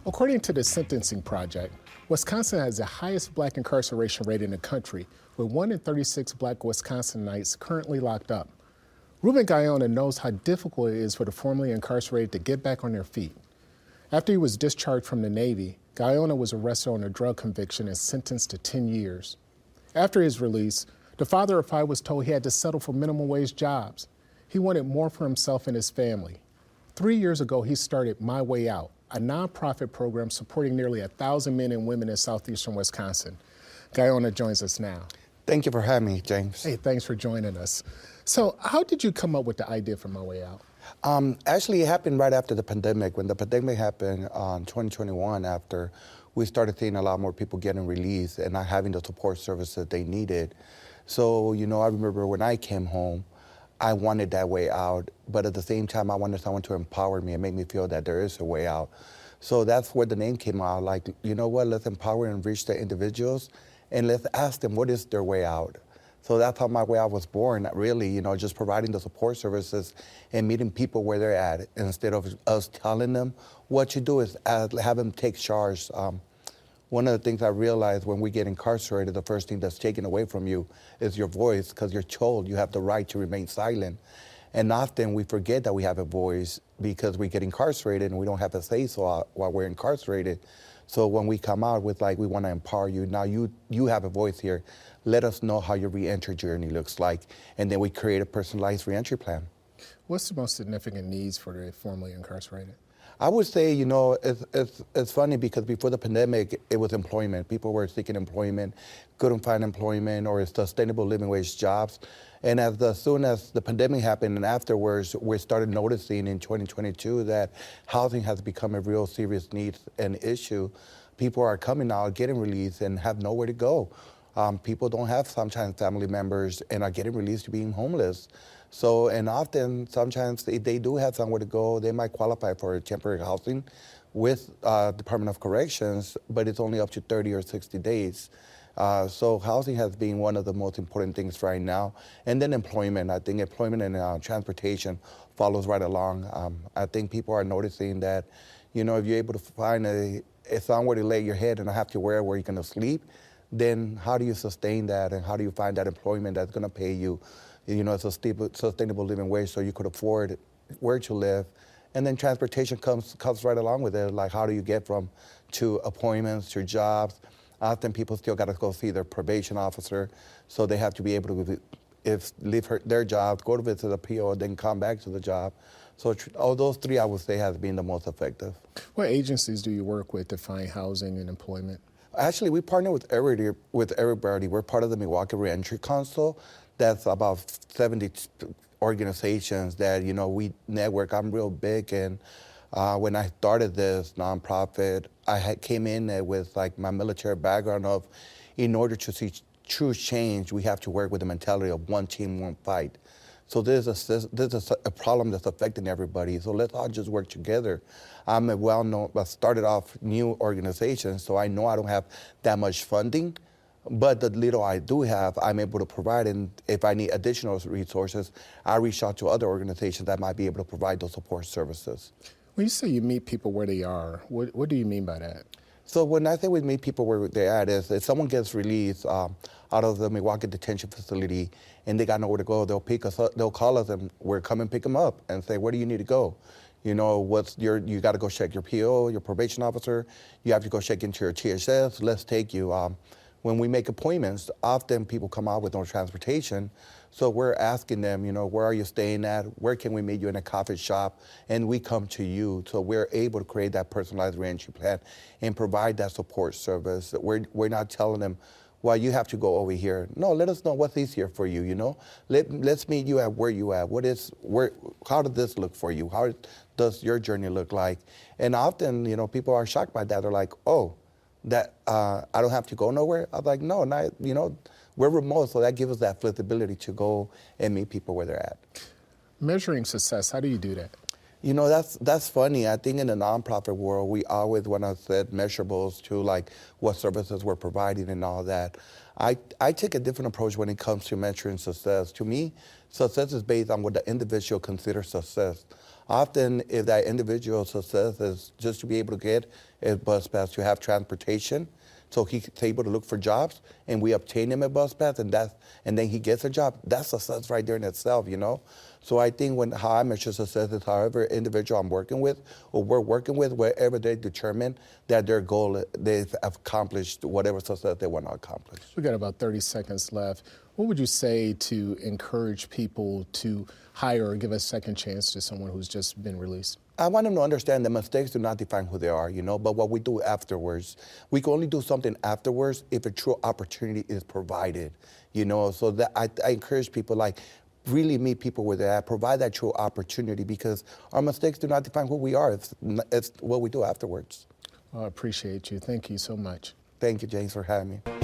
According to the Sentencing Project, Wisconsin has the highest black incarceration rate in the country, with 1 in 36 black Wisconsinites currently locked up. Ruben Ganoa knows how difficult it is for the formerly incarcerated to get back on their feet. After he was discharged from the Navy, Ganoa was arrested on a drug conviction and sentenced to 10 years. After his release, the father of 5 was told he had to settle for minimum wage jobs. He wanted more for himself and his family. 3 years ago, he started My Way Out, a nonprofit program supporting nearly 1,000 men and women in southeastern Wisconsin. Ganoa joins us now. Thank you for having me, James. Hey, thanks for joining us. So how did you come up with the idea for My Way Out? Actually, it happened right after the pandemic. When the pandemic happened in 2021, after we started seeing a lot more people getting released and not having the support services they needed. So, I remember when I came home, I wanted that way out, but at the same time, I wanted someone to empower me and make me feel that there is a way out. So that's where the name came out, like, you know what, let's empower and reach the individuals, and let's ask them what is their way out. So that's how My Way Out was born, really, just providing the support services and meeting people where they're at. Instead of us telling them what to do is have them take charge. One of the things I realized when we get incarcerated, the first thing that's taken away from you is your voice, because you're told you have the right to remain silent. And often we forget that we have a voice because we get incarcerated and we don't have a say-so while we're incarcerated. So when we come out with, like, we want to empower you, now you have a voice here. Let us know how your re-entry journey looks like. And then we create a personalized re-entry plan. What's the most significant needs for the formerly incarcerated? I would say, it's funny because before the pandemic, it was employment. People were seeking employment, couldn't find employment or sustainable living wage jobs. And as soon as the pandemic happened and afterwards, we started noticing in 2022 that housing has become a real serious need and issue. People are coming out, getting released, and have nowhere to go. People don't have sometimes family members and are getting released to being homeless. So, and often, sometimes if they do have somewhere to go, they might qualify for temporary housing with Department of Corrections, but it's only up to 30 or 60 days. So housing has been one of the most important things right now. And then employment. I think employment and transportation follows right along. I think people are noticing that, if you're able to find a somewhere to lay your head and not have to worry where you're going to sleep, then how do you sustain that and how do you find that employment that's going to pay you, a sustainable living wage so you could afford where to live? And then transportation comes right along with it. Like, how do you get from to appointments, to jobs? Often people still got to go see their probation officer, so they have to be able to leave their job, go to visit the PO, then come back to the job. So all those three, I would say, has been the most effective. What agencies do you work with to find housing and employment? Actually, we partner with everybody. We're part of the Milwaukee Reentry Council. That's about 70 organizations that, we network. I'm real big, and when I started this nonprofit, I came in with, like, my military background of, in order to see true change, we have to work with the mentality of one team, one fight. So there's a problem that's affecting everybody, so let's all just work together. I'm a well-known, I started off new organization, so I know I don't have that much funding, but the little I do have, I'm able to provide, and if I need additional resources, I reach out to other organizations that might be able to provide those support services. When you say you meet people where they are, what do you mean by that? So when I say we meet people where they're at is if someone gets released out of the Milwaukee detention facility and they got nowhere to go, they'll call us and we'll come and pick them up and say, where do you need to go? You got to go check your PO, your probation officer. You have to go check into your THS. Let's take you. When we make appointments, often people come out with no transportation. So we're asking them, where are you staying at? Where can we meet you in a coffee shop? And we come to you. So we're able to create that personalized reentry plan and provide that support service. We're not telling them, well, you have to go over here. No, let us know what's easier for you, Let's meet you at where you at. How does this look for you? How does your journey look like? And often, people are shocked by that. They're like, oh, that I don't have to go nowhere? I'm like, no, not, we're remote, so that gives us that flexibility to go and meet people where they're at. Measuring success, how do you do that? You know, that's funny. I think in the nonprofit world, we always want to set measurables to like what services we're providing and all that. I take a different approach when it comes to measuring success. To me, success is based on what the individual considers success. Often, if that individual success is just to be able to get a bus pass, to have transportation, so he's able to look for jobs, and we obtain him a bus pass, and then he gets a job. That's success right there in itself, you know. So I think how I measure success is however individual I'm working with, or we're working with, wherever they determine that their goal, they've accomplished whatever success they want to accomplish. We got about 30 seconds left. What would you say to encourage people to hire or give a second chance to someone who's just been released? I want them to understand that mistakes do not define who they are, you know, but what we do afterwards. We can only do something afterwards if a true opportunity is provided, you know. So that I encourage people, like, really meet people where they're at, provide that true opportunity, because our mistakes do not define who we are. It's what we do afterwards. I appreciate you. Thank you so much. Thank you, James, for having me.